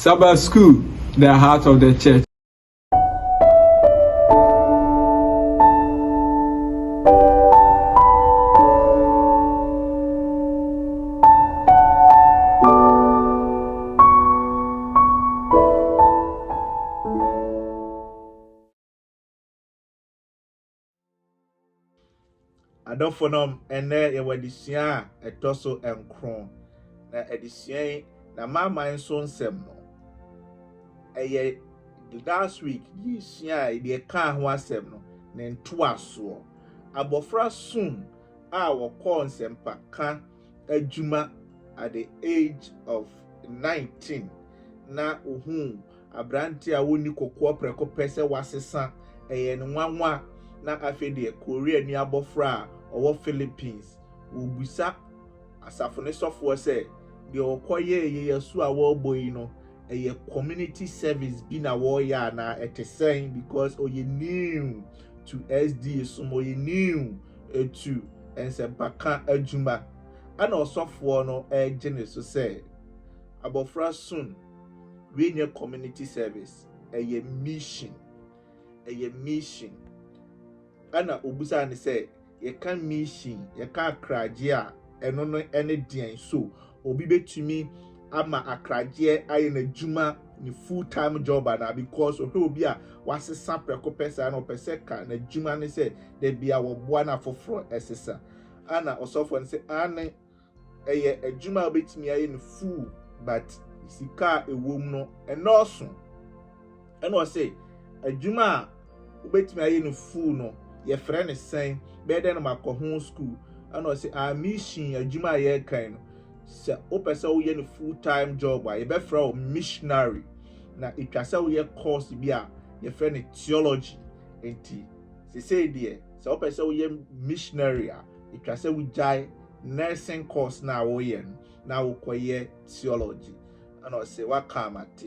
Sabbath School, the heart of the church. Adonfonom ene ye wadisua etoso enkron na edisua na mama nso nsem no eye last week disua ye ka ho asem no ne ntoaso abofra soon a wokọ nsempa ka adwuma at the age of 19 na ohun abrante a woni kokọ preko pese wasesa eye nwanwa na afede Korea ni abofra owo Philippines obusa asafone sofo se de okoye yesu a wo boyi no eye community service bi na wo ya na etesen because oye new to SD so oye new to ensempaka adwuma ana osofo no gene so se abofra soon we nye community service eye mission ana obusa ne say ye kan mission ye kan akraje a eno no ene dian so obi betumi ama akraje aye na djuma ni full time job na because obi a wasesa preko pesa na opese ka na djuma ne say de bia wo boa na foforo esesa ana osofo ne say ane eye adjuma betumi aye ni full but sika ewom no enoso eno o say adjuma betumi aye ni full no ye friend is saying better na makohon school and I say a mission adwuma ye kan no se opese wo ye no full time job a ye be fra missionary na itwase wo ye course bi a ye friend theology enti se say there se opese wo ye missionary a itwase wo jai nursing course na wo ye na wo koye theology and I say what come at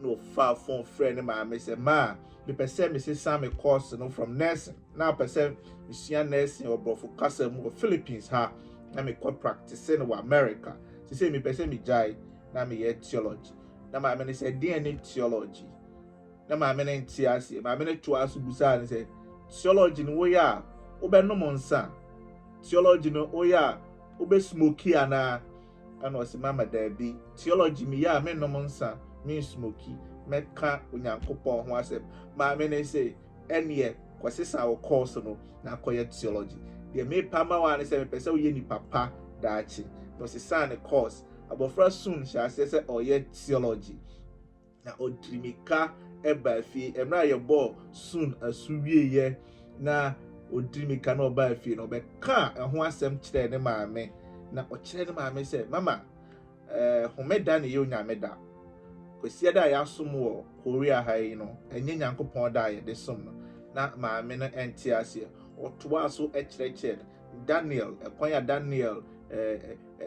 no far from friend ma me say ma me person me say some course no from nursing now person me see nursing or bro for kasa mu Philippines ha na me ko practice in America say me person me jai na me ye theology na ma me say DNA theology na ma me ntiase ma me to asu busa ni say theology no we ya obe no monsa theology no o ya obe smoky ana o say mama da bi theology me ya me no monsa me smoky meka onyankopon ho asem ma me ne say ene kwasesa wo course no na akoye theology de me pama wa ne say me pese wo ye ni papa daachi no se san course abofra soon sha say oye theology na odrimika eba fi emra ye bo soon asuwie ye na odrimika na oba fi no be ka ho asem kire ne maame na o kire ne maame say mama homeda ne ye onyameda kwesi da ya som wo Korea ha yi no enye nyankopon da ye de som no na maame no enti ase otoa so ekirekire Daniel ekwanya Daniel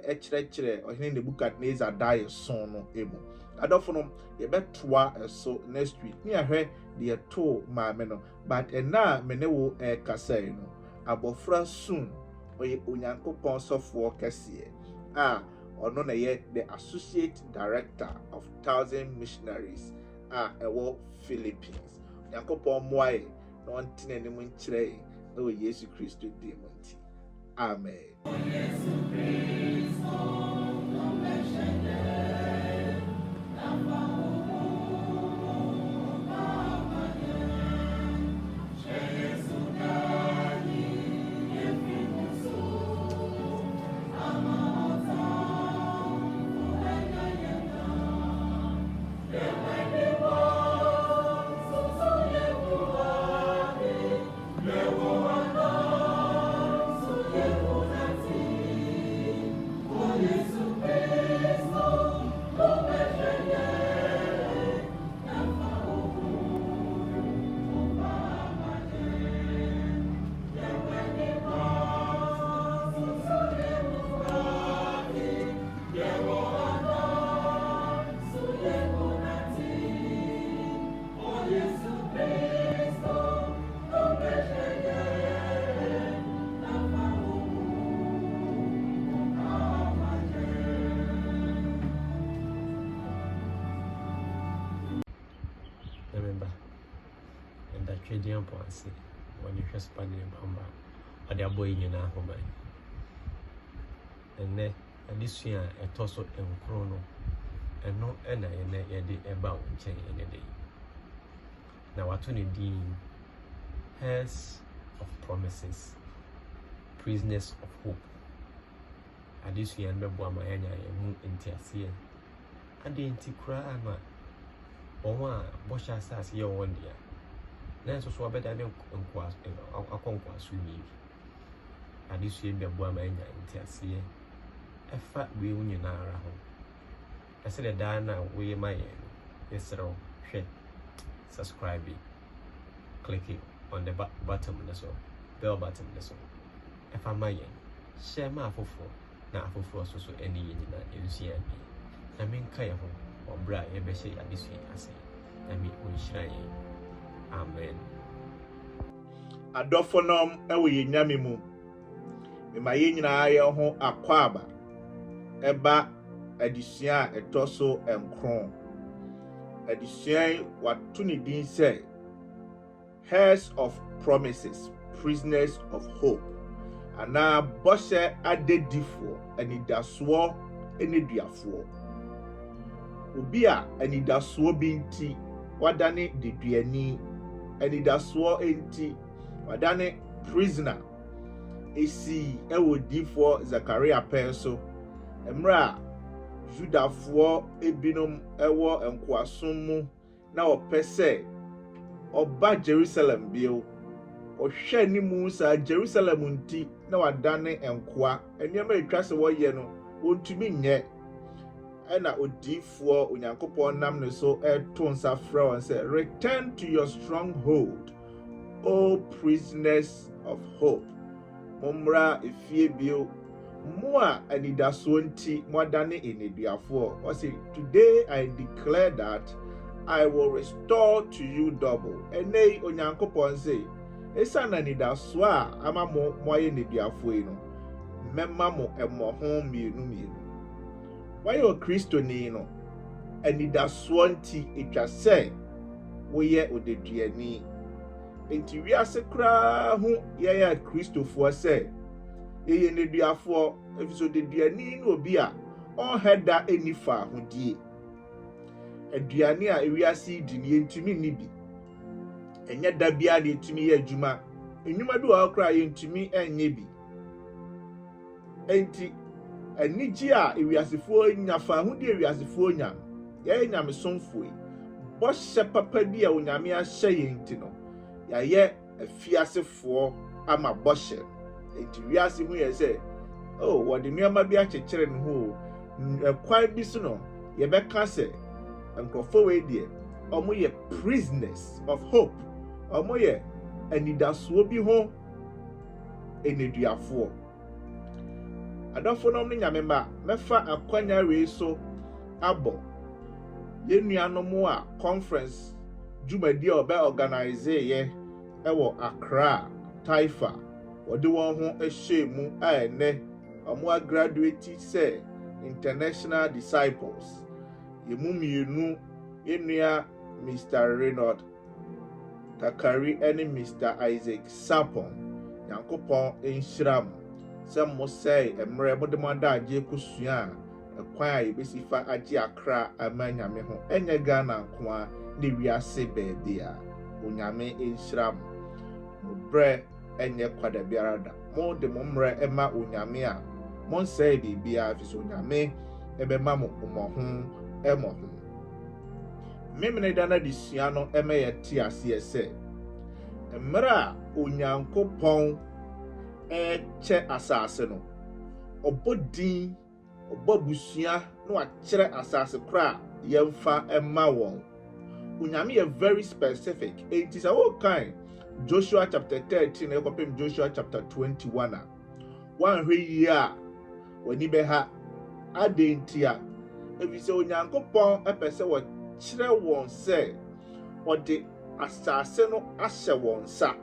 ekirekire ohene Nebukadnezar da ye son no emu adofo no ye betoa so next week ni ahwe de to maame no but na me ne wo kasai no abofra soon oye onyankopon sofo kese ono na ye the associate director of 1,000 missionaries ewo Philippines yankopon moae na ontine ne mun kire o Yesu Kristo di munti amen. Yes. Trading policy when you just spend in Bamba or their boy in our home. And then this year a toss of chrono and no and I did about change in a day. Now, what to deem heirs of promises, prisoners of hope. At this year, and Baba Mayana and Intiasia. And the Intikrama or one Bosha says your 1 year. Nancy was better than a conquest with me. At this year, Baba Mayana Intiasia. A fat reunion now. I said, a Dana, we my yes, sir. Subscribe, click it on the bottom of the show, bell button of the show. If I'm my share my for now for so any in CNP. I mean, Kaya or Bra, a bessie at this year, I say. I mean, we shine. Amen. Adophonom, ewe yamimu. My yin eye home aquaba. Eba edition a torso and crown. Edition what Tuni Dean said. Heirs of promises, prisoners of hope. And now Boshe ade difo and it does swore any diafo. Ubia and it does swore binti wadane de duani and it does swore enti wadane prisoner. Esi ewo difo Zachariah penso. Emra Judafoɔ ebinom ɛwɔ nkoasom mu na ɔpɛ sɛ ɔba Jerusalem bio ɔhwɛ animu saa Jerusalem nti na wadane nkoa nneɛma etwa sɛ wɔyɛ no ontumi nyɛ ɛna odiifoɔ Onyankopɔn nam ne so ɛto nsa frɛ wɔn sɛ return to your stronghold O prisoners of hope mommra efie bio Moa anidaswonti mwadane inidiafo. I say, today I declare that I will restore to you double. Ene Onyankopon say, esa na nidaswa ama mo moye nidiafo ino. Memma mo emo hon mienu. Why o Kristo ni no? Anidaswonti etwa say woye odeduani. Enti wiase kra hu ye Kristofo say ye ne duafo efiso de duani no obi a on heda enifa hodie aduane a ewiase di ne ntumi ni bi enya da bia de ntumi ye adwuma enwuma bi wa kra ye ntumi enye bi enti anigi a ewiasefo nyafa hodie ewiasefo nya ye nyamesomfo bo hye papa bi a onyame a hye ye nti no ya ye afiasefo ama bo hye enti wiase hu ye say oh what the nneɛma bi akyekere no ho kwan bi so no ye bɛka sɛ nkrofo we die ɔmo ye prisoners of hope ɔmo ye anidaso bi ho eneduafo adafo no ne nyame ma mɛfa akwanya we so abo ye nuanom a conference Jubilee obe organize ye ɛwɔ Accra Taifa wode won ho ehye mu a ene omo graduate say international disciples yemu mienu enua Mr. Reynolds Takari ene Mr. Isaac Sapon Yankopon enhyiram se mo say emre modemanda age kusua ekwan a yebesifa age Accra amanyame ho enye Ghana nkoa ne wiase beebi a onyame enhyiram bre enye kwada biara da mo de mo mre ema onyame a mo nsɛ bibia fi so onyame ebema mo omoho emoho memene da na disua no eme ye te ase ese emra Onyankopɔn che asase no obodin obobusua no akyere asase kra yemfa ema won onyame ye very specific. It is all kind Joshua chapter 13 ekopem Joshua chapter 21 one year when he be ha adentia ebi se Onyankopɔn epese wo kyerɛ wɔn sɛ ɔde asase no ahyɛ wɔn sa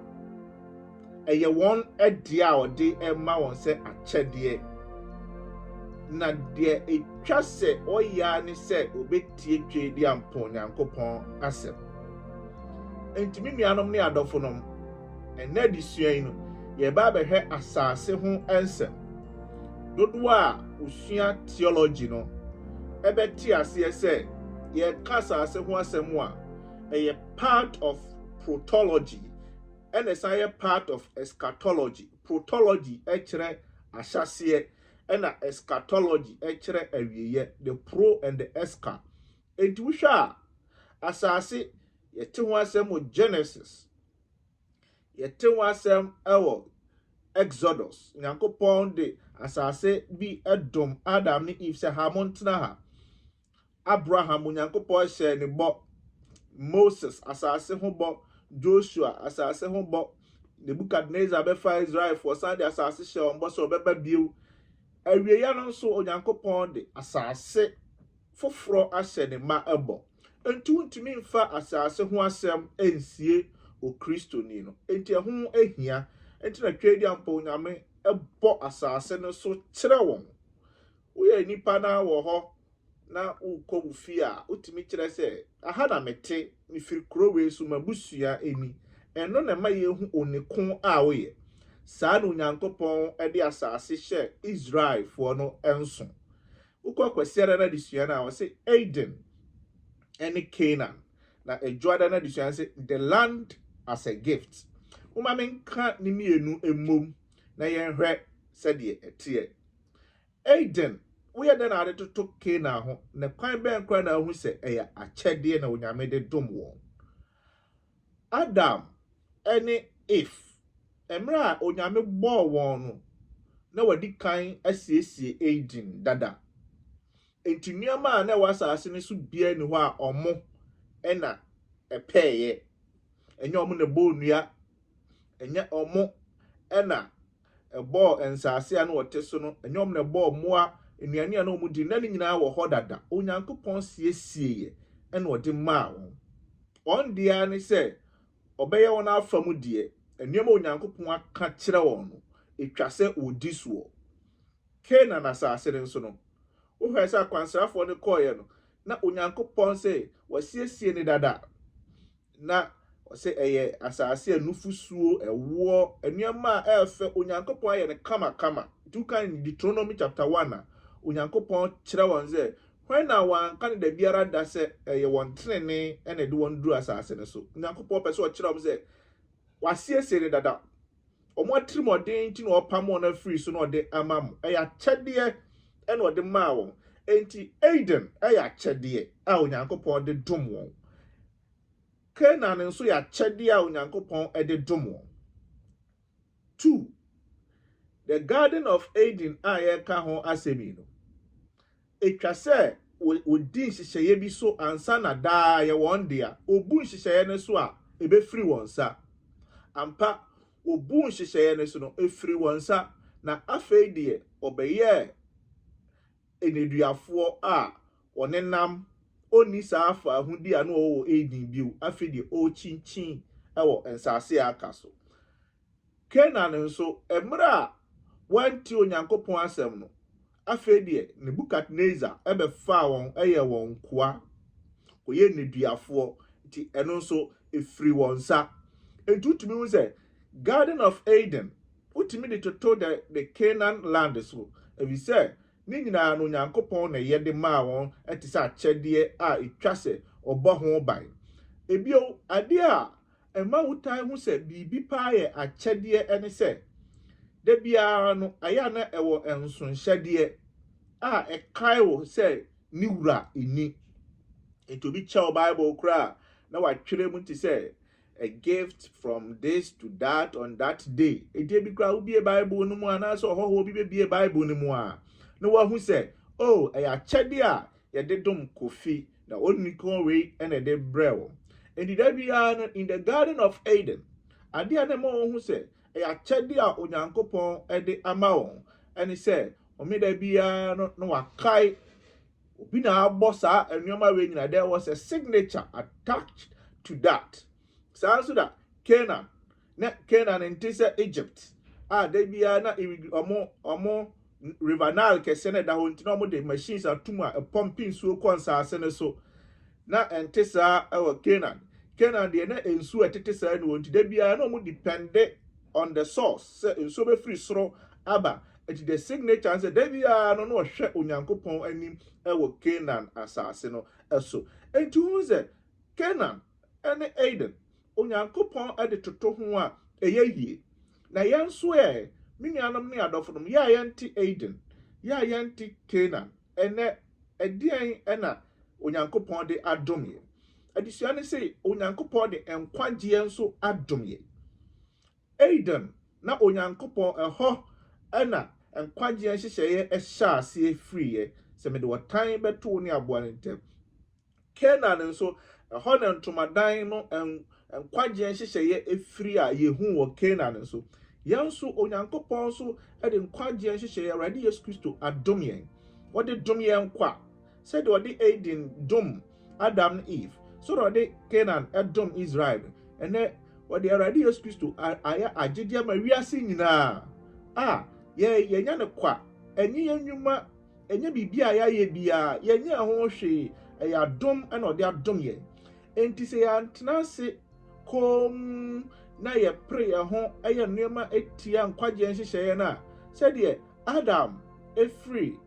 ɛyɛ wɔn ɛde a ɔde ɛma wɔn sɛ akyɛdeɛ na deɛ etwa sɛ ɔya ne sɛ obetie twe di ampo Onyankopɔn asɛm enti me nuanom ne adɔfonom ɛnna adesua yi no yɛba abɛhwɛ asase ho nsɛm dodoɔ a osua theology no ɛbɛte aseɛ sɛ yɛka asase ho asɛm a ɛyɛ part of protology ɛna ɛsan yɛ part of eschatology. Protology ɛkyerɛ ahyɛseɛ ɛna eschatology ɛkyerɛ awieɛ, the pro and the escha. Enti wohwɛ a asase yɛte ho asɛm wɔ Genesis, yɛte ho asɛm ɛwɔ Exodus. Nyankopɔn de asase bi ɛdom Adam ne Eve sɛ ha montena ha. Abraham Nyankopɔn hyɛ ne bɔ, Moses asase ho bɔ, Joshua asase ho bɔ, Nebukadnezar bɛfa Israel for Sunday asase hyɛ wɔn bɔ sɛ ɔbɛba bio. Awieya no nso Onyankopɔn de asase foforɔ ahyɛ ne ma ɛbɔ. Enti wontumi mfa asase ho asɛm ɛnsie o Kristoni no. Enti ɛho ehia. Enti na twɛdi ampo Nyame ɛbɔ asase no so kyerɛ wɔn. Woyɛ nipa na wɔ hɔ na ukɔ wo fie a utimi kyerɛ sɛ aha na mete mefiri kurowee so mabusua eni ɛno na ma yehu oneko a woyɛ saa na Onyankopɔn ɛde asase hyɛ Israel for no ɛnso ukɔ kwasiara na desua na wɔ sɛ Eden ɛne Canaan na edwoada na desua sɛ the land as a gift. Uma menka ne mienu emom na yɛnhwɛ sɛdeɛ ɛteɛ. Eden we are then added to Canaan ho na kwan ben kwan na hu se ɛyɛ akyɛdeɛ na Onyame de dom wɔn. Adam ɛne Eve emra Onyame bɔɔ wɔn no na wadi kan asiesie Eden dada. Enti nneɛma a na wasase ne so bia ni hɔ a ɔmo ɛna ɛpɛɛyɛ. Ɛnyɛ ɔmo na bɔ nnua, ɛnyɛ ɔmo ɛna ɛbɔ nsase a na wɔte so no, ɛnyɛ ɔmo na bɔ mmoa nnuane a na ɔmo di na ne nyinaa wɔ hɔ dada. Onyankopɔn siesie ɛna ɔde maa wɔn. Wɔn deɛ ne sɛ ɔbɛyɛ wɔn afa mu deɛ nneɛma Onyankopɔn aka kyerɛ wɔn no etwa sɛ odi soɔ. Canaan asase ne nso no wohwɛ sɛ akwansrafoɔ ne kɔɔyɛ no na Onyankopɔn sɛ wɔsiesie ne dada na ɔsɛ ɛyɛ asase a nufusuo ɛwoɔ nneɛma a ɛfɛ Onyankopɔn ayɛ ne kama dukan Deuteronomy chapter 1 a Onyankopɔn kyerɛ wɔn sɛ when na wɔn ka ne da biara da sɛ ɛyɛ wɔn trenee ɛna de wɔn duru asase ne so. Onyankopɔn pɛ sɛ ɔkyerɛ wɔn sɛ wasiesie ne dada ɔmo atirimɔden nti na ɔpam wɔn afiri so na ɔde ama mo ɛyɛ akyɛdeɛ ɛna ɔde maa wɔn. Enti Eden ɛyɛ akyɛdeɛ a Onyankopɔn de dom wɔn. Canaan nso yɛ akyɛdeɛ a Onyankopɔn ɛde dom wɔn. 2. The Garden of Eden a yɛka ho asɛm no etwa sɛ wodi nhyehyɛeɛ bi so ansa na daa yɛ wɔn dea. Obu nhyehyɛeɛ no so a ebefiri wɔn sa. Ampa obu nhyehyɛeɛ no so no efiri wɔn sa na afei deɛ ɔbɛyɛ eneduafoɔ a ɔnenam oni saa afa ahudi a no wɔ Eden bio afei deɛ ɔkyinkyin ɛwɔ nsase aka so. Canaan nso emra a wanti Onyankopɔn asɛm no afei deɛ Nebukadnezar ɛbɛfa wɔn ɛyɛ wɔn koa ɔyɛ neduafoɔ nti ɛno nso efiri wɔn sa. Entutumi hu sɛ Garden of Eden utimi de toto the Canaan land so ebi sɛ ne nyinaa no Onyankopɔn na yɛde maa wɔn ɛte sɛ akyɛdeɛ a etwa sɛ ɔbɔ ho ban. Ebio adeɛ a ɛma wutan hu sɛ biribi paa yɛ akyɛdeɛ ɛne sɛ da biara no aya na ɛwɔ nsonhyɛdeɛ a ɛkae wɔ sɛ ne wura eni. Enti obi kyɛw Bible kora na watwerɛ mu ti sɛ a gift from this to that on that day. Edi bi kora obi Bible no mu anaasɛ ɔhɔho obi bebie Bible no mu a na wahu sɛ oh ɛyɛ akyɛdeɛ a yɛde dom kofi na onikon wei ɛna ɛde brɛ wɔn. Enti da biara no in the Garden of Eden adeɛ na ma wɔn hu sɛ ɛyɛ akyɛdeɛ a Onyankopɔn ɛde ama wɔn ɛne sɛ ɔmeda biara no na wakae obi na abɔ saa nneɛma wei nyina there was a signature attached to that. Saa nso da Canaan nte sɛ Egypt a da biara na ɔmo River Nile kɛse na da hɔ nti na ɔmo de machines atum a pumping nsuo kɔ nsase ne so na nte saa ɛwɔ Canaan. Canaan de na ensu etete saa no nti da bia na omo depend on the source. Say ensu be free soro aba. Eti the signature say da bia no no hwe Onyankopɔn anim ewo Canaan asase no eso. Enti hu say Canaan ene Eden Onyankopɔn ade toto ho a eye yie. Na yɛn so me nuanom ne adɔfonom ya yɛnte Eden ya yɛnte Canaan ene ɛdeɛn ɛna Onyankopɔn de adom yɛ. Adisua ne say Onyankopɔn de enkwagye nso adom yɛ. Eden na Onyankopɔn ɛhɔ ɛna enkwagye nhyehyɛeɛ ɛhyɛ ase free yɛ. Sɛ me de wɔtan bɛto ne aboa ne ntem. Canaan nso ɛhɔ na ntomadan no enkwagye nhyehyɛeɛ efiri a yehu wɔ Canaan nso. Yɛn nso Onyankopɔn nso ɛde nkwagye nhyehyɛeɛ Awurade Yesu Kristo adom yɛn. Wɔde dom yɛn kwa. Sɛ de wɔde Eden dom Adam and Eve. So wɔde Canaan ɛdom Israel. Ɛnɛ wɔde Awurade Yesu Kristo ayɛ agyedeɛ ma wiase nyinaa. Yɛnya ne kwa. Ɛnyɛ yɛn nnwuma, ɛnyɛ biribi a yɛayɛ bia, yɛnyɛ ho hwee. Ɛyɛ adom ɛna ɔde adom yɛn. Enti sɛ yɛantena ase kom na yɛpere yɛn ho ɛyɛ nneɛma etia nkwagye nhyehyɛeɛ na sɛdeɛ Adam efiri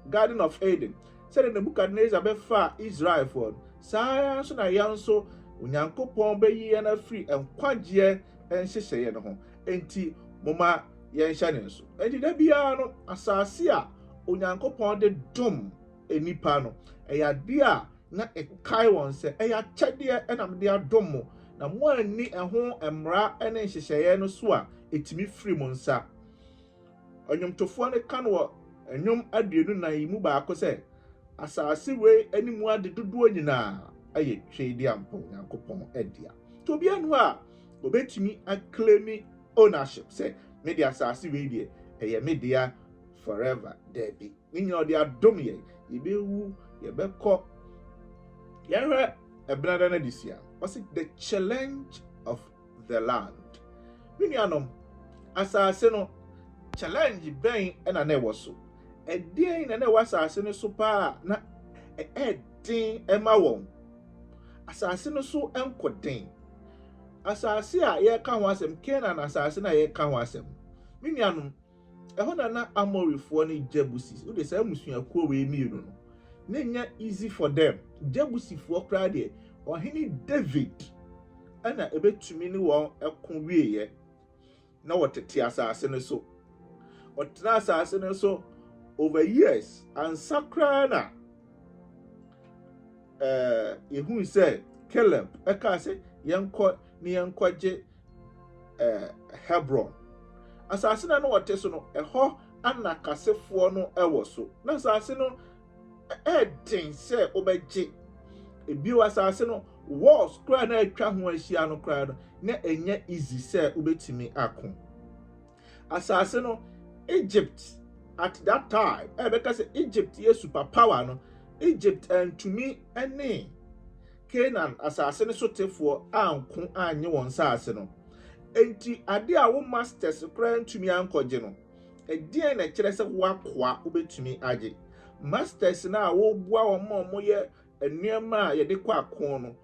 Garden of Eden. Sɛdeɛ Nebukadnezar bɛfa Israel for saa nso na yɛn nso Onyankopɔn bɛyi yɛn afiri nkwagye nhyehyɛeɛ no ho. Enti moma yɛn hyɛ ne nso. Enti da biara no asase a Onyankopɔn de dom enipa no ɛyɛ ade a na ɛkae wɔn sɛ ɛyɛ akyɛdeɛ ɛna mede adom mo na mo ani ɛho mmara ɛne nhyehyɛeɛ no so a etimi firi mo nsa. Ɔnwomtofoɔ ne ka no wɔ ɛnwom aduonu na yi mu baako sɛ asase wei animu ade dodoɔ nyinaa ɛyɛ twɛdi ampo Onyankopɔn adia. To bia no a obetumi acclaim ownership sɛ me de asase wei de ɛyɛ me dia forever debi. Ni nyina ɔde adom yɛ yɛbɛwu yɛbɛkɔ yɛhwɛ ɛbenada na disia. What's it? The challenge of the land. Minianom asase no challenge bɛn ɛna na ɛwɔ so. Ɛdeɛn na ɛwɔ asase no so pa na ɛden ɛma wɔn. Asase no so ɛnkɔden. Asase a yɛka ho asɛm Canaan asase na yɛka ho asɛm. Minianom ɛhɔ na Amorifoɔ ne Jebusis. Wode sɛ amusuakuo wei mienu no. Na nya easy for them. Jebusifoɔ kra de ɔhene David ɛna ebetumi ne wɔn ɛko wieyɛ na wɔtete asase no so. Ɔtena asase no so over years ansa kra na ehu sɛ Caleb ɛka sɛ yɛnkɔ ne yɛnkɔgye Hebron. Asase na no wɔte so no ɛhɔ ana kasefoɔ no ɛwɔ so. Na asase no ɛden sɛ obɛgye ebio asase no walls kra na atwa ho ahyia no kra no na enye easy sɛ obetimi ako. Asase no Egypt at that time because Egypt is super power no Egypt antumi ene Canaan asase no so tefoɔ anko anye wɔn asase no. Enti ade a wo masters kra ntumi ankɔgye no ɛdeɛn na kyerɛ sɛ wakoa obetumi agye. Masters na wo bua wɔn mo yɛ nneɛma a yɛde kɔ ako no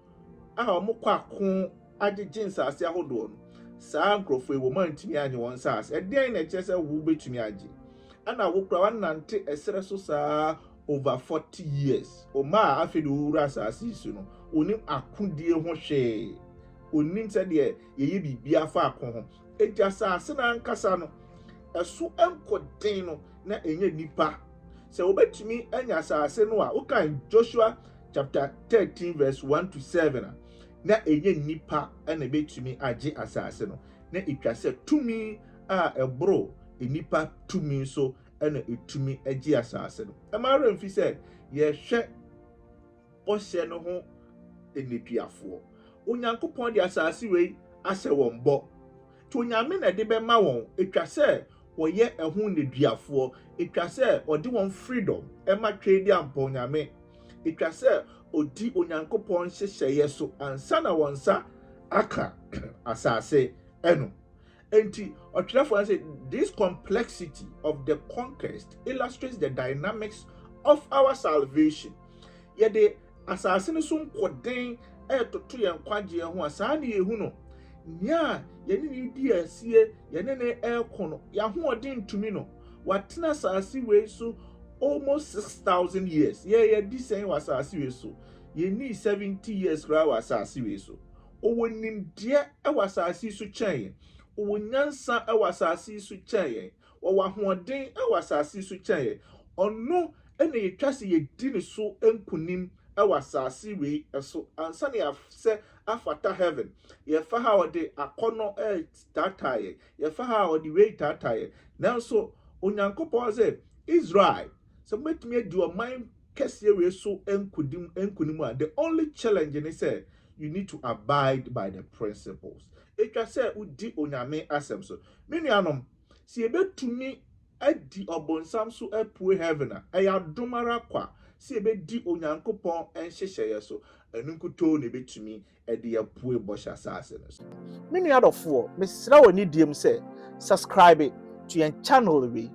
a wɔn kɔ ako agyegye nsase ahodoɔ no saa nkrɔfoɔ wɔ man ntumi anye wɔn nsase ɛdeɛn na kyerɛ sɛ wo betumi agye. Ana wo kura wanante ɛsrɛ so saa over 40 years oma afei de wura asase so no onim akodie ho hwee onim sɛ deɛ yɛyɛ bibia fa ako ho enti asase na ankasa no ɛso enkoden no na enye nipa sɛ wobetumi anya asase no a wokan Joshua chapter 13 verse 1 to 7 na enye nipa na betumi agye asase no na etwa sɛ tumi a ɛboro enipa tumi so na etumi agye asase no. Amara mfi sɛ yɛhwɛ ɔhyɛ no ho eneduafoɔ. Onyankopɔn de asase wei ahyɛ wɔn bɔ. To onyame na de bɛma wɔn etwa sɛ wɔyɛ ɛho neduafoɔ. Etwa sɛ ɔde wɔn freedom ɛma twɛdi ampɔ onyame. Etwa sɛ odi Onyankopɔn hyehyɛeɛ so ansa na wɔn nsa aka asase ɛno. Enti ɔtwerɛfoɔ say this complexity of the conquest illustrates the dynamics of our salvation. Yɛde asase no so nkɔden ɛtoto yɛn kwagye ho a saa ne yehu no nya yɛne ne di asie yɛne ne ɛko no yɛahoɔden ntumi no watena asase wei so almost 6,000 years yɛ di sɛn wɔ asase wei so yɛni 70 years koraa wɔ asase wei so ɔwɔ nimdeɛ ɛwɔ asase so kyɛn ɔwɔ nyansa ɛwɔ asase so kyɛn ɔwɔ ahoɔden ɛwɔ asase so kyɛn ɔno ɛna yɛtwa sɛ yɛdi ne so nkunim ɛwɔ asase wei ɛso ansa na yɛsɛ afata heaven yɛfa ha ɔde akɔnɔ tataeɛ yɛfa ha ɔde wei tataeɛ nanso onyankopɔn sɛ Israel sɛ mɛtumi adi ɔman kɛseɛ wei so nkunim a the only challenge ne sɛ you need to abide by the principles etwa sɛ udi onyame asɛm so me nuanom sɛ yɛbɛtumi adi ɔbonsam so apue heaven a ɛyɛ adomara kwa sɛ yɛbɛdi onyankopɔn nhyehyɛeɛ so ɛno nkutoo na yɛbɛtumi ɛde apue bɔhyɛ asase no so me nuadɔfoɔ mesrɛ wɔ ne diem sɛ subscribe to yɛn channel wei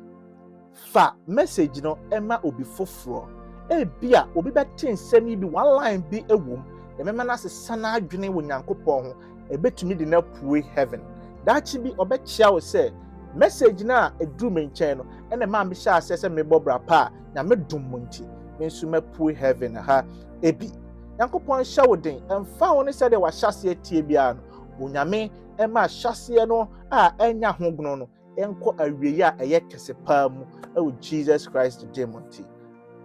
fa message no ɛma obi foforɔ ebia obi bɛte nsɛm yi bi one line bi ɛwom ɛmɛma no asesa no adwene wɔ nyankopɔn ho ɛbɛtumi de no apue heaven daakye bi ɔbɛkyea wo sɛ message na eduru me nkyɛn no ɛna ma mehyɛ asɛ sɛ mebɔ bra pa na medom mo nti me nso mapue heaven ha ebi nyankopɔn hyɛ wo den ɛmfa wo ne sɛ de wahyɛseɛ tie bia no onyame ɛma hyɛseɛ no a ɛnya ho gno no ɛnkɔ awiei a ɛyɛ kɛse paa mu ɛwɔ Jesus Christ de mo nti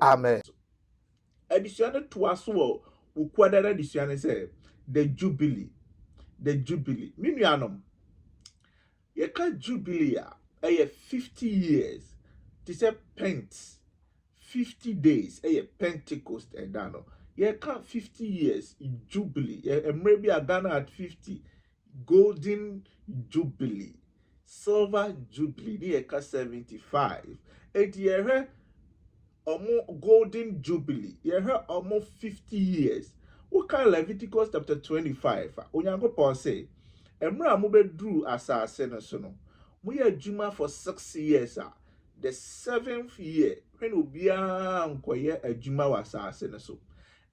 amen adisua no toa so wɔ ukuadara adisua no sɛ the Jubilee me nuanom yɛka Jubilee a ɛyɛ 50 years te sɛ Pent 50 days ɛyɛ Pentecost ɛda no yɛka 50 years Jubilee mmerɛ bi a Ghana at 50 Golden Jubilee Silver Jubilee ne yɛka 75 eti yɛhwɛ ɔmo Golden Jubilee yɛhwɛ ɔmo 50 years woka Leviticus chapter 25 a onyankopɔn sɛ emra mo beduru asase no so no mo yɛ adwuma for 6 years a the 7th year when obia nkoyɛ adwuma wɔ asase no so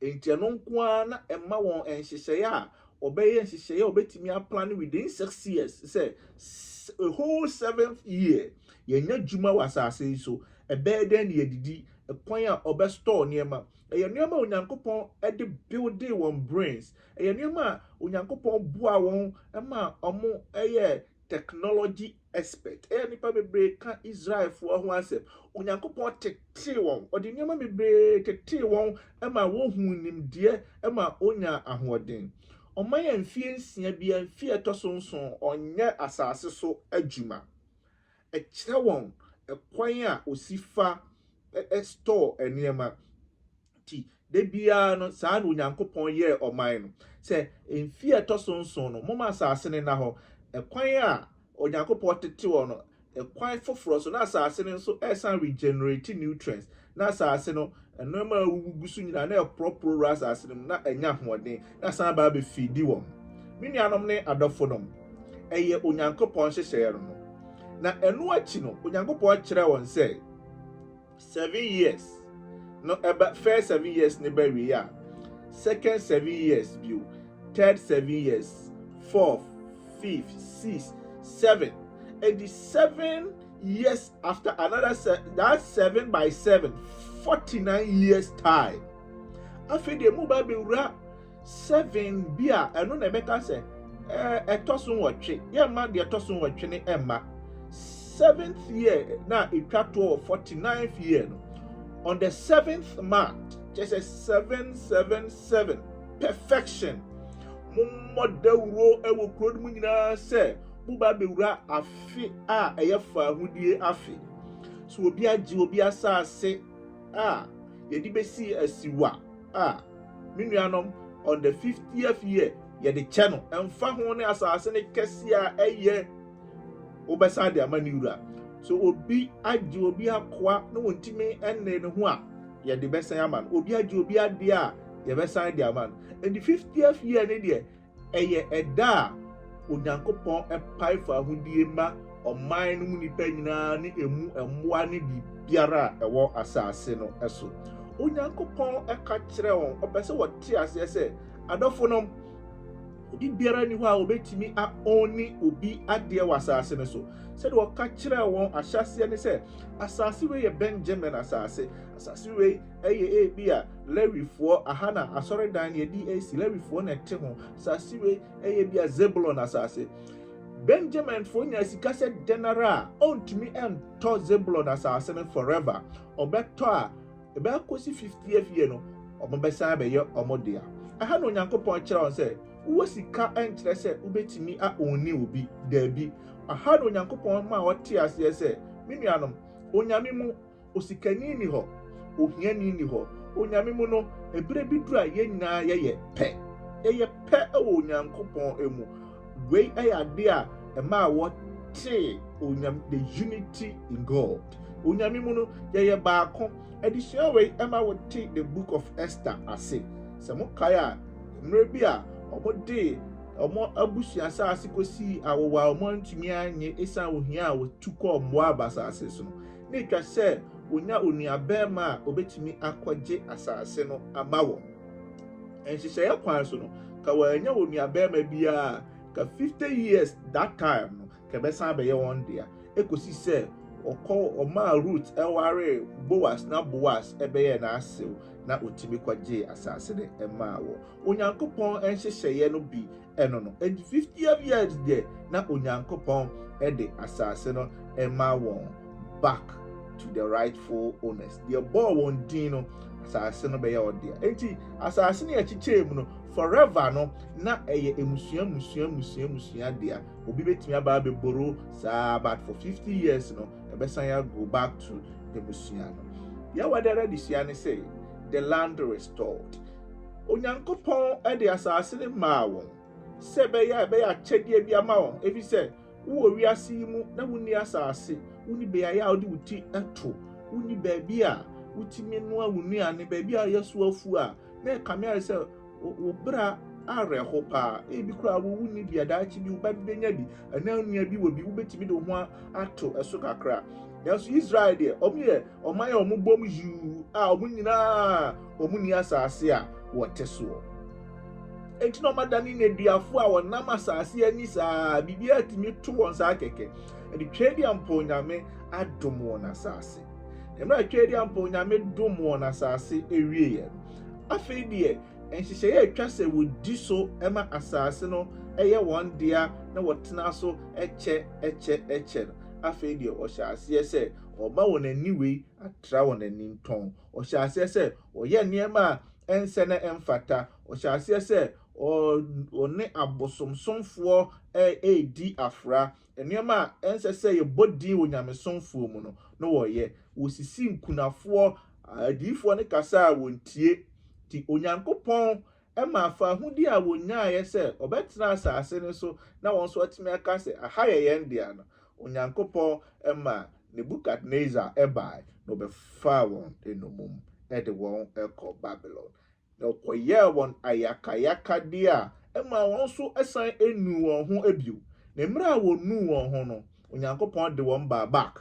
enti no nko na ɛma wɔn nhyehyɛe a ɔbɛyɛ nhyehyɛe a ɔbɛtumi aplan within 6 years sɛ a whole 7th year yɛnya adwuma wɔ asase so ɛbɛyɛ den yɛdidi ɛkwan a ɔbɛstore nneɛma ɛyɛ nneɛma onyankopɔn ɛde build wɔn brains ɛyɛ nneɛma a onyankopɔn boa wɔn ɛma ɔmo ɛyɛ technology expert ɛyɛ nipa bebree ka Israelfoɔ ho asɛm onyankopɔn tete wɔn ɔde nneɛma bebree tete wɔn ɛma wɔn hu nimdeɛ ɛma onya ahoɔden ɔman yɛ mfie nsia bi mfie ɛtɔ so nson ɔnyɛ asase so adwuma ɛkyerɛ wɔn ɛkwan a osifa store nneɛma ti de bia no saa na onyankopɔn yɛ ɔman no sɛ mfie ɛtɔ so nson no moma asase ne na hɔ ɛkwan a onyankopɔn tete wɔ no ɛkwan foforɔ so na asase ne nso ɛsan regenerate nutrients na asase no nneɛma a wugu so nyina na ɛpropro asase no na ɛnya hoɔden na san ba be feedi wɔn me nuanom ne adɔfo nom ɛyɛ onyankopɔn hyehyɛe no na ɛno akyi no onyankopɔn kyerɛ wɔn sɛ 7 years no first 7 years ne ba wie a second 7 years bio third 7 years fourth 5th 6th 7th and the 7 years after another that's 7 by 7 49 years time after the mobile be 7 bia ɛno na ɛbɛka sɛ ɛtɔ so nwɔtwe yɛma deɛ ɛtɔ so nwɔtwe ne ɛma 7th year na etwa to 49th year no on the 7th month just a 777 perfection mummodawuro ewo kuro mu nyinaa sɛ buba bewura afi a ɛyɛ fa ahudie afi so obi agye obi asase a yɛde besi asiwa a menuanom on the 50th year yɛde kyɛ no ɛmfa ho ne asase ne kɛse a ɛyɛ obɛsa de ama ne wura so obi agye obi akoa na wontimi ɛnne ne ho a yɛde bɛsan ama no obi agye obi ade a yɛbɛsan de ama no and the 50th year ne deɛ ɛyɛ ɛda a onyankopɔn ɛpae fa ahodie ma ɔman no mu nipa nyinaa ne emu ɛmmoa ne bibiara a ɛwɔ asase no ɛso onyankopɔn ɛka kyerɛ wɔn ɔpɛ sɛ wɔte aseɛ sɛ adofo no obi biara ni ho a obetimi a oni obi ade wa asase ne so said wo ka kire won ahyase ne se asase we ye Benjamin asase we eye bi a Lewifo ahana asore dan ye di AC Lewifo na te ho asase we eye bi a Zebulon asase Benjamin fo nya sika se general ontimi ento Zebulon asase ne forever obeto a ebe akosi 50th year no omobesa be ye omodea ahana onyankopon kire on se wo sika enkyere se ubetimi a oni obi dabi ahana onyankopon ma wote ase se menuanom onyame mu osikani ni ho ohiani ni ho onyame mu no ebere bidura ye nyina ye pe onyankopon emu we ade a ema wote onyam the unity in God onyame mu no ye baako addition we ema wote the book of Esther ase se mo kaya mre bia omode omo abusu asase kosi awowa omo ntumi anye esa ohia a wotukọ Moab asase so ne twa se onya onuabema obetumi akọje asase no amawo enhyehyɛ ya kwan so no ka wanya onuabema bia ka 50 years that time no ka besa be ye won dia ekosi se okọ oma root eware Boaz na Boaz ebeye na asew na otimi kwaje asase de emawo onyankopon enhyehyɛ no bi eno no 50 years de na onyankopon ede asase no emawo back to the rightful owners the ball won din no asase no be ye odia enti asase ne yakyikyem no forever no na eye emusua dia obi betimi aba be boro but for 50 years no ebesan ya go back to the musua no ya wadara disia ne say the land restored onyankopon e de asase ne ma won se be ya kyedie bi ama won ebi se wo wiase mu na wuni asase wuni be ya odi wuti eto wuni baabi a wutimi no awunu ane baabi a yeso afu a na kamera se obra areho pa ebi kura wo wuni bia da achi bi uba benya bi ana nua bi wo bi ubetimi de ho ato eso kakra yaso Israel de omiye omaya omubom yu a omunyina omuni asase a woteso enti no madani ne duafo a wonam asase ani saa bibia atimi to won saa keke edi twedi ampo nyame adom won asase emra twedi ampo nyame dom won asase ewie ye afei de enhyehyɛ ya atwa se wodi so ema asase no eye won dia na wotena so eche afei de ohyase se oba won aniwe atra won aninton ohyase se oye niema ense na emfata ohyase se one abosomsomfo di afra niema ense se ye bodi wonyamesomfo mu no no woye wosisi nkunafo adifo ne kasa wontie ti onyankopon ema afa hudi a wonyaa se obetena asase ne so na won so atime aka se aha ye ndia no onyankopon ema Nebukadnezar ebai no be fa won enomum de won ekọ Babylon no koye won ayakayaka dia ema won so esan enu won ho abiu na mra wonu won ho no onyankopon de won ba back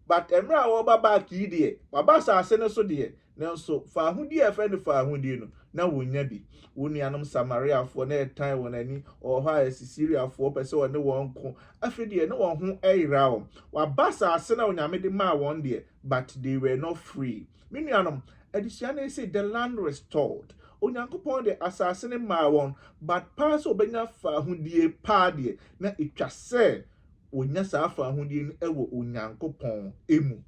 but emra wo ba back yi de baba asase ne so de nanso fa hudi efe ne fa hudi no na wonya bi wonianom Samaria fo na etan won ani oha Syria fo pese won ne won ko afede ne won ho eira wo wa basa ase na onyame de ma won de but they were not free menuanom adisia na say the land restored onyankopon de asase ne ma won but pass obenya fa hudi pa de na etwa se onya sa fa hudi no ewo onyankopon emu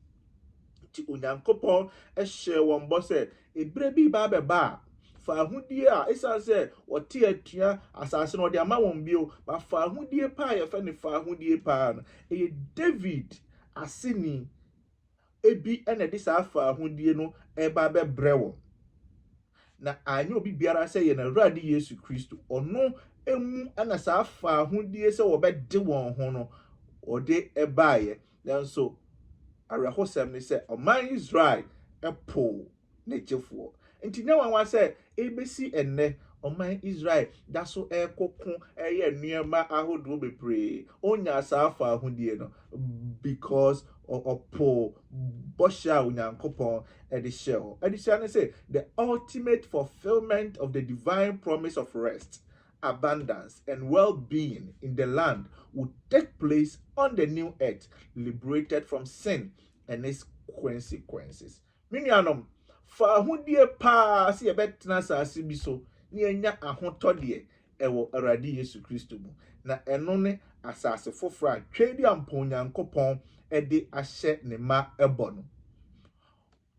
ti onyankopon ehye won bo se ebre bi ba beba fa ahudie a esan se wote atua asase no de ama won bio ba fa ahudie pa ye fa ne fa ahudie pa no David asini ebi ene de sa fa ahudie no eba be brewo na anyo obi biara se ye na Awurade Yesu Kristo ono emu ana sa fa ahudie se wo be de won ho no ode eba ye nanso arahosem ne se oman Israel epo ne chefo enti na wanwa se ebesi enne oman Israel da so ekoko eye nuema ahodo bepre onya asafa ahodie no because opo bosha unyankopon edishel. Edishel say the ultimate fulfillment of the divine promise of rest, abundance, and well-being in the land would take place on the new earth, liberated from sin and its consequences. Minianom, fa ahudie pa si ebetena asase bi so ni enya ahotode ewo Awurade Yesu Kristo mu. Na eno ne asase foforo a twedi ampo Nyankopon ede ahye ne ma ebo no.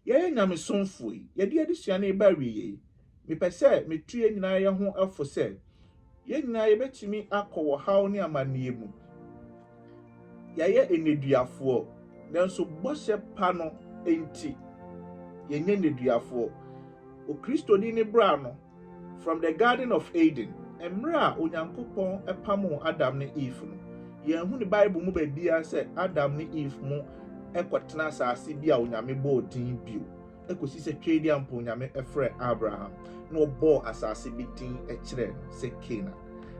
Ye nyamesomfo yi, ye de adesua na eba wiye. Me pese metue nyina ye ho afo se ye nyina ye betimi akọ haw ne amanie mu. Ye eneduafo, nanso bɔhyɛ pa no enti ye nye neduafo. O Kristo ni ne bra no from the Garden of Eden. Emra Onyankopon epamo Adam ne Eve no. Ye hu ne Bible mu ba bia se Adam ne Eve mu ekotena asase bia onyame bo din bio. Ekosi se twedi ampo onyame efre Abraham. Na obo asase bi din ekire se Canaan.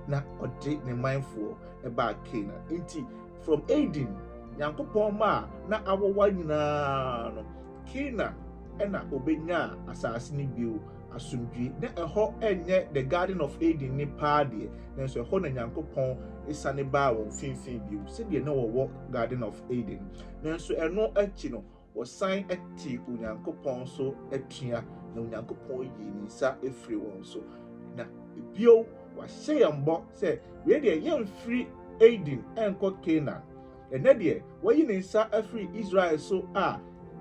Na ode ne mindful eba Canaan. Enti from Eden Nyankopon ma na awowa nyina no Canaan ena obenya asase ni bio asumdwi na eho enye the Garden of Eden ni paade na so eho na Nyankopon isane ba won finfin bio se de na wo Garden of Eden na so eno achi no wo san ati Onyankopon so atua na Onyankopon yi ni sa efri won so na bio wa hye yambo se we de yemfri Eden enko Canaan ene de wo yi ni sa afri Israel so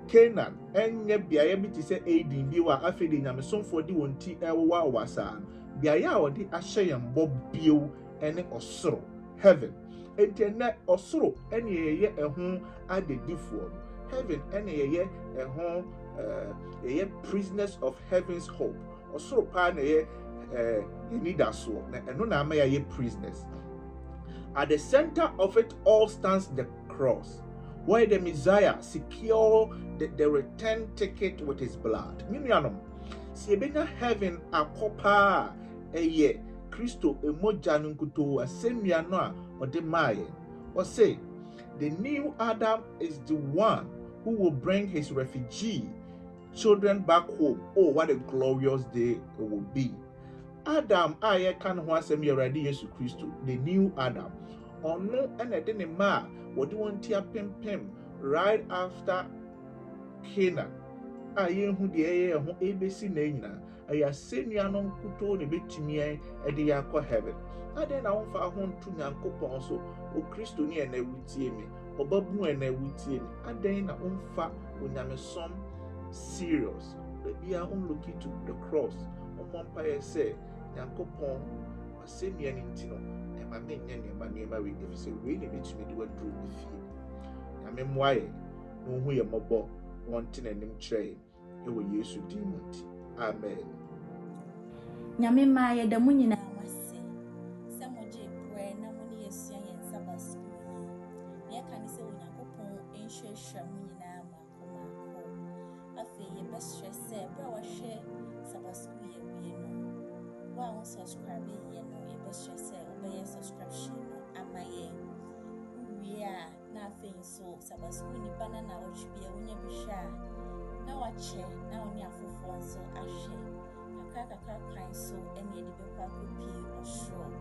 Canaan enye biaye bi ti se Eden bi wa afede nyamesomfo di wonti ewa wasa biaye a wodi ahye yambo bio ene osoro heaven enti osoro ene ye eho adedifo heaven ene ye eho ye prisoners of heaven's hope osoro pa na ye enidaso na eno na ama ye prisoners. At the center of it all stands the cross, where the Messiah secured the return ticket with his blood. Minianom, si ebenya heaven akopa eye Kristo emoja nkuto asemia no a ode maye. Or say, the new Adam is the one who will bring his refugee children back home. Oh, what a glorious day it will be. Adam aye kan ho asem Awurade Yesu Kristo, the new Adam. Ono ene de ne ma wodi wonti apempem right after Canaan. Aye hu de eye ho ebesi na nyina. Aye asenia no nkuto ne betimi ede yakọ heaven. Ade na won fa ho ntu Nyankopon so o Kristo ni ene wutie mi. Obabu ene wutie mi. Ade na won fa onyamesom serious. We are on looking to the cross. Empire say Nyankopon asenia ni ntino e ma menye ne ma ne ma we if say we ne betumi de wadru ne fie. Nyame mwaye no hu ye mobo wonte nanim kyerɛ e wo Yesu din mu nti. Amen. Nyame ma ye da mu nyina wase. Se moje prayer na mo ne yesua ye Sabbath School. Ye kan se Onyankopon enhwehwɛ mu nyina ma ko afi ye be stress e bra wa hwɛ Sabbath School ye wie no. Wa on subscribe ye no ye be stress e obey subscription no amaye. We are na afi so Sabbath School ni banana wo twibia wonya bi hwɛ a na wa che na oni afofo so ahwɛ. Kakra kwan so ene de be kwa kopi osoro.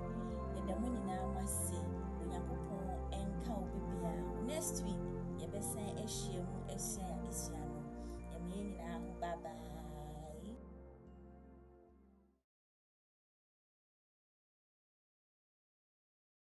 Ye da mu nyina wase Onyankopon enka obibia. Next week ye be san ehye mu ehye